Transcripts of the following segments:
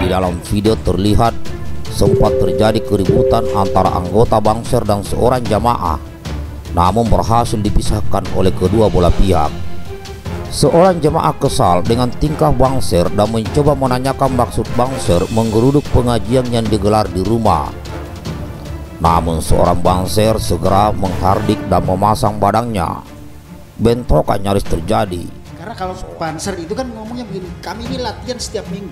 Di dalam video terlihat sempat terjadi keributan antara anggota Bangser dan seorang jamaah, namun berhasil dipisahkan oleh kedua belah pihak. Seorang jemaah kesal dengan tingkah Bangser dan mencoba menanyakan maksud Bangser menggeruduk pengajian yang digelar di rumah. Namun seorang Bangser segera menghardik dan memasang badannya. Bentrokan nyaris terjadi. Karena kalau Banser itu kan ngomongnya begini, kami ini latihan setiap minggu.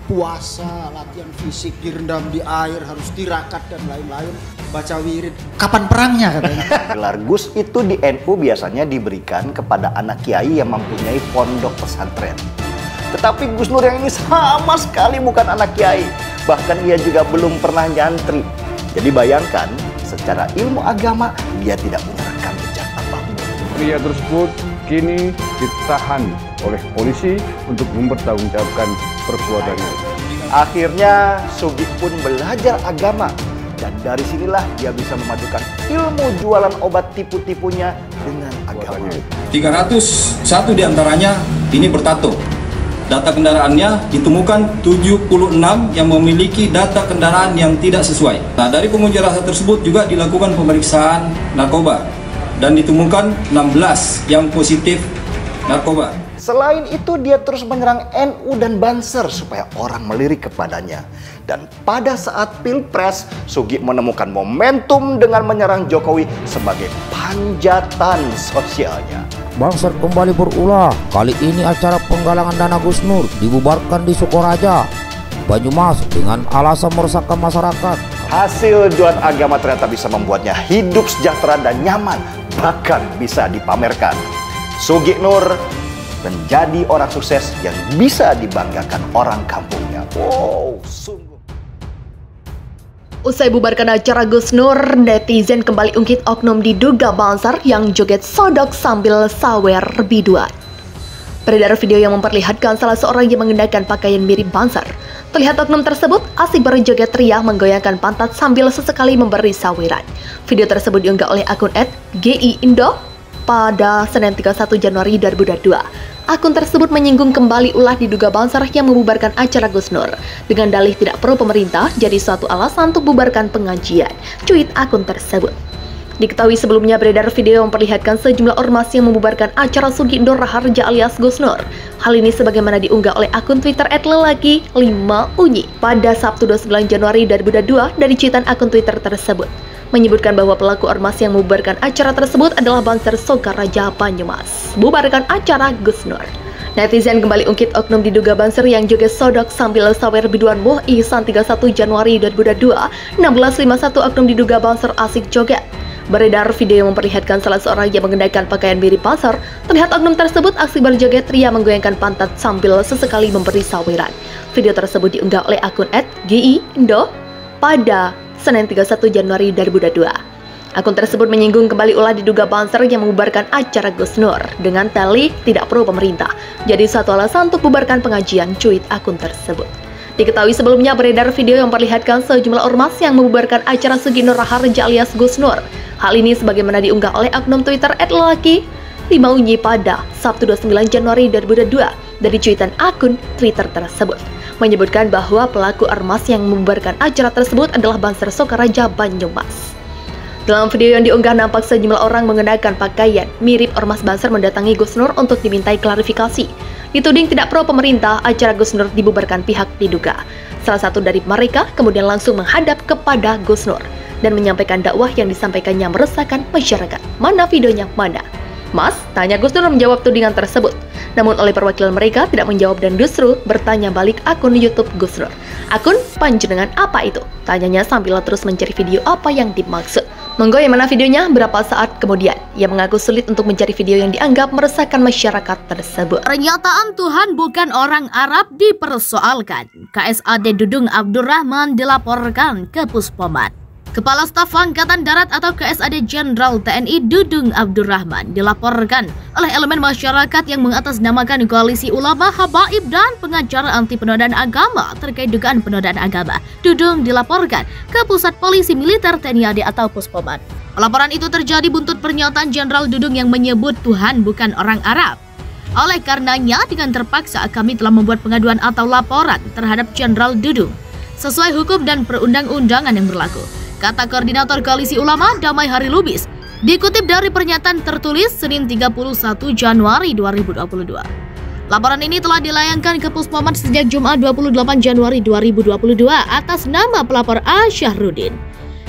Puasa, latihan fisik, direndam di air, harus tirakat dan lain-lain, baca wirid. Kapan perangnya katanya? Gelar Gus itu di NU biasanya diberikan kepada anak kiai yang mempunyai pondok pesantren. Tetapi Gus Nur yang ini sama sekali bukan anak kiai. Bahkan dia juga belum pernah nyantri. Jadi bayangkan, secara ilmu agama dia tidak punya rekam jejak apapun. Pria tersebut kini ditahan oleh polisi untuk mempertanggungjawabkan perbuatannya. Akhirnya Sugi pun belajar agama, dan dari sinilah dia bisa memadukan ilmu jualan obat tipu-tipunya dengan agama. 301 diantaranya ini bertato. Data kendaraannya ditemukan 76 yang memiliki data kendaraan yang tidak sesuai. Nah, dari pengunjuk rasa tersebut juga dilakukan pemeriksaan narkoba dan ditemukan 16 yang positif narkoba. Selain itu dia terus menyerang NU dan Banser supaya orang melirik kepadanya. Dan pada saat Pilpres, Sugi menemukan momentum dengan menyerang Jokowi sebagai panjatan sosialnya. Bangser kembali berulah. Kali ini acara penggalangan dana Gus Nur dibubarkan di Sukoraja, Banyumas dengan alasan meresahkan masyarakat. Hasil jualan agama ternyata bisa membuatnya hidup sejahtera dan nyaman, bahkan bisa dipamerkan. Sugi Nur menjadi orang sukses yang bisa dibanggakan orang kampungnya. Wow, sungguh. Usai bubarkan acara Gus Nur, netizen kembali ungkit oknum diduga Banser yang joget sodok sambil sawer biduan. Beredar video yang memperlihatkan salah seorang yang mengenakan pakaian mirip Banser. Terlihat oknum tersebut asik berjoget teriak menggoyangkan pantat sambil sesekali memberi saweran. Video tersebut diunggah oleh akun @GIindo pada Senin 31 Januari 2022. Akun tersebut menyinggung kembali ulah diduga Banser yang membubarkan acara Gus Nur dengan dalih tidak perlu pemerintah jadi suatu alasan untuk bubarkan pengajian. Cuit akun tersebut. Diketahui sebelumnya beredar video yang memperlihatkan sejumlah ormas yang membubarkan acara Sugi Nur Raharja alias Gus Nur. Hal ini sebagaimana diunggah oleh akun Twitter @lelaki5unyi pada Sabtu 29 Januari 2022 dari cuitan akun Twitter tersebut. Menyebutkan bahwa pelaku ormas yang membubarkan acara tersebut adalah Banser Sokaraja Banyumas. Bubarkan acara Gus Nur. Netizen kembali ungkit oknum diduga Banser yang joget sodok sambil sawer biduan Muh Ihsan 31 Januari 2022. 1651 oknum diduga Banser asik joget. Beredar video yang memperlihatkan salah seorang yang mengenakan pakaian mirip Banser. Terlihat oknum tersebut aksi berjoget ria menggoyangkan pantat sambil sesekali memberi saweran. Video tersebut diunggah oleh akun @GIindo pada Senin 31 Januari 2022. Akun tersebut menyinggung kembali ulah diduga Banser yang membubarkan acara Gus Nur dengan dalih tidak perlu pemerintah jadi satu alasan untuk bubarkan pengajian, cuit akun tersebut. Diketahui sebelumnya beredar video yang memperlihatkan sejumlah ormas yang membubarkan acara Sugi Nur Raharja alias Gus Nur. Hal ini sebagaimana diunggah oleh akun Twitter @lelaki5unyi pada Sabtu 29 Januari 2022 dari cuitan akun Twitter tersebut. Menyebutkan bahwa pelaku ormas yang membubarkan acara tersebut adalah Banser Sokaraja Banyumas. Dalam video yang diunggah nampak sejumlah orang mengenakan pakaian mirip ormas Banser mendatangi Gus Nur untuk dimintai klarifikasi. Dituding tidak pro pemerintah, acara Gus Nur dibubarkan pihak diduga. Salah satu dari mereka kemudian langsung menghadap kepada Gus Nur dan menyampaikan dakwah yang disampaikannya meresahkan masyarakat. Mana videonya? Mana? Mas, tanya Gus Nur menjawab tudingan tersebut. Namun oleh perwakilan mereka tidak menjawab dan justru bertanya balik akun YouTube Gus Nur. Akun panjenengan apa itu? Tanyanya sambil terus mencari video apa yang dimaksud. Monggo yang mana videonya? Berapa saat kemudian ia mengaku sulit untuk mencari video yang dianggap meresahkan masyarakat tersebut. Pernyataan Tuhan bukan orang Arab dipersoalkan. KSAD Dudung Abdurrahman dilaporkan ke Puspomat. Kepala Staf Angkatan Darat atau KSAD Jenderal TNI Dudung Abdurrahman dilaporkan oleh elemen masyarakat yang mengatasnamakan Koalisi Ulama Habaib dan pengacara anti penodaan agama terkait dugaan penodaan agama. Dudung dilaporkan ke Pusat Polisi Militer TNI AD atau Puspomat. Laporan itu terjadi buntut pernyataan Jenderal Dudung yang menyebut Tuhan bukan orang Arab. Oleh karenanya, dengan terpaksa kami telah membuat pengaduan atau laporan terhadap Jenderal Dudung sesuai hukum dan perundang-undangan yang berlaku, kata Koordinator Koalisi Ulama Damai Hari Lubis, dikutip dari pernyataan tertulis Senin 31 Januari 2022. Laporan ini telah dilayangkan ke Puspomat sejak Jumat 28 Januari 2022 atas nama pelapor A. Syahrudin.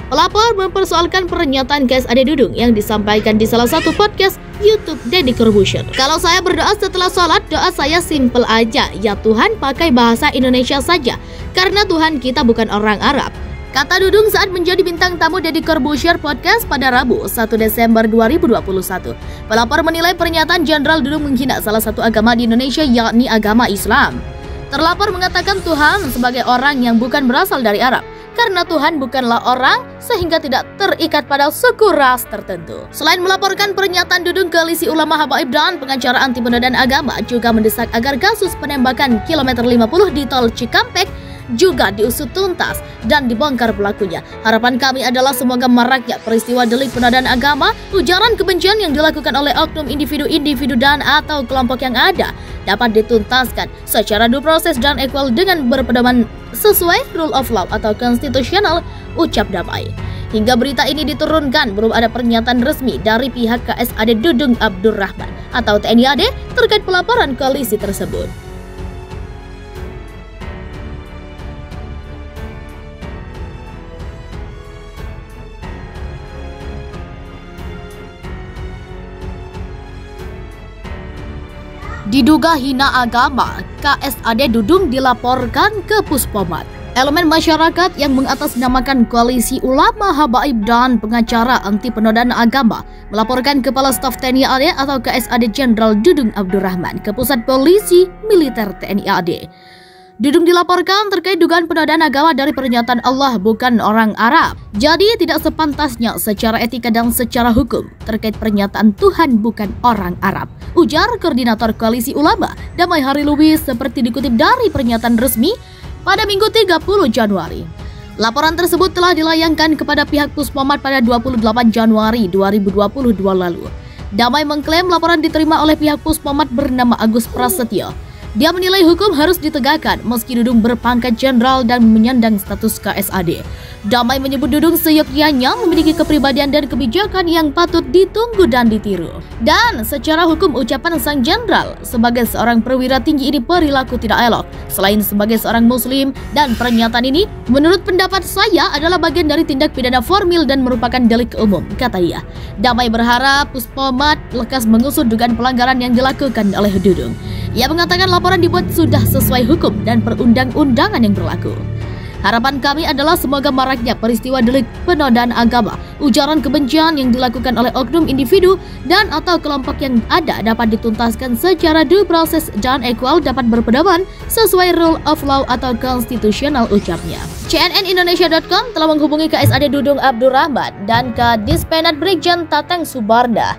Pelapor mempersoalkan pernyataan KSAD Dudung yang disampaikan di salah satu podcast YouTube Deddy Corbuzier. Kalau saya berdoa setelah sholat, doa saya simple aja. Ya Tuhan, pakai bahasa Indonesia saja, karena Tuhan kita bukan orang Arab, kata Dudung saat menjadi bintang tamu Deddy Corbuzier Podcast pada Rabu 1 Desember 2021. Pelapor menilai pernyataan Jenderal Dudung menghina salah satu agama di Indonesia, yakni agama Islam. Terlapor mengatakan Tuhan sebagai orang yang bukan berasal dari Arab, karena Tuhan bukanlah orang sehingga tidak terikat pada suku ras tertentu. Selain melaporkan pernyataan Dudung, Koalisi Ulama Habaib dan pengacara anti penodaan agama juga mendesak agar kasus penembakan kilometer 50 di tol Cikampek juga diusut tuntas dan dibongkar pelakunya. Harapan kami adalah semoga maraknya peristiwa delik penodaan agama, ujaran kebencian yang dilakukan oleh oknum individu-individu dan atau kelompok yang ada dapat dituntaskan secara due process dan equal dengan berpedoman sesuai rule of law atau konstitusional, ucap Damai. Hingga berita ini diturunkan, belum ada pernyataan resmi dari pihak KSAD Dudung Abdurrahman atau TNI AD terkait pelaporan koalisi tersebut. Diduga hina agama, KSAD Dudung dilaporkan ke Puspomat. Elemen masyarakat yang mengatasnamakan Koalisi Ulama Habaib dan pengacara anti penodaan agama melaporkan Kepala Staf TNI AD atau KSAD Jenderal Dudung Abdurrahman ke Pusat Polisi Militer TNI AD. Dudung dilaporkan terkait dugaan penodaan agama dari pernyataan Allah bukan orang Arab. Jadi tidak sepantasnya secara etika dan secara hukum terkait pernyataan Tuhan bukan orang Arab, ujar Koordinator Koalisi Ulama Damai Hari Lubis seperti dikutip dari pernyataan resmi pada Minggu 30 Januari. Laporan tersebut telah dilayangkan kepada pihak Puspomat pada 28 Januari 2022 lalu. Damai mengklaim laporan diterima oleh pihak Puspomat bernama Agus Prasetyo. Dia menilai hukum harus ditegakkan meski Dudung berpangkat jenderal dan menyandang status KSAD. Damai menyebut Dudung seyogyanya memiliki kepribadian dan kebijakan yang patut ditunggu dan ditiru. Dan secara hukum ucapan sang jenderal sebagai seorang perwira tinggi ini perilaku tidak elok selain sebagai seorang muslim, dan pernyataan ini menurut pendapat saya adalah bagian dari tindak pidana formil dan merupakan delik umum, kata dia. Damai berharap Puspomat lekas mengusut dugaan pelanggaran yang dilakukan oleh Dudung. Ia mengatakan laporan dibuat sudah sesuai hukum dan perundang-undangan yang berlaku. Harapan kami adalah semoga maraknya peristiwa delik penodaan agama, ujaran kebencian yang dilakukan oleh oknum individu dan atau kelompok yang ada dapat dituntaskan secara due process dan equal dapat berpedoman sesuai rule of law atau konstitusional, ucapnya. CNNindonesia.com telah menghubungi KSAD Dudung Abdurrahman dan Kadispenat Brigjen Tatang Subarda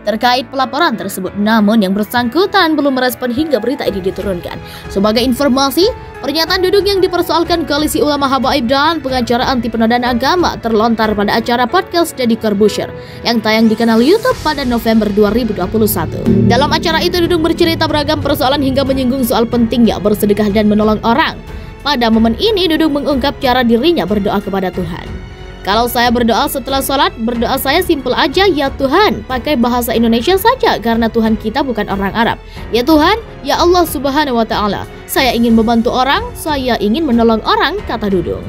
terkait pelaporan tersebut, namun yang bersangkutan belum merespon hingga berita ini diturunkan. Sebagai informasi, pernyataan Dudung yang dipersoalkan Koalisi Ulama Habaib dan pengacara anti penodaan agama terlontar pada acara podcast Deddy Corbuzier yang tayang di kanal YouTube pada November 2021. Dalam acara itu, Dudung bercerita beragam persoalan hingga menyinggung soal pentingnya bersedekah dan menolong orang. Pada momen ini, Dudung mengungkap cara dirinya berdoa kepada Tuhan. Kalau saya berdoa setelah sholat, berdoa saya simpel aja, ya Tuhan, pakai bahasa Indonesia saja karena Tuhan kita bukan orang Arab. Ya Tuhan, ya Allah Subhanahu wa Ta'ala, saya ingin membantu orang, saya ingin menolong orang, kata Dudung.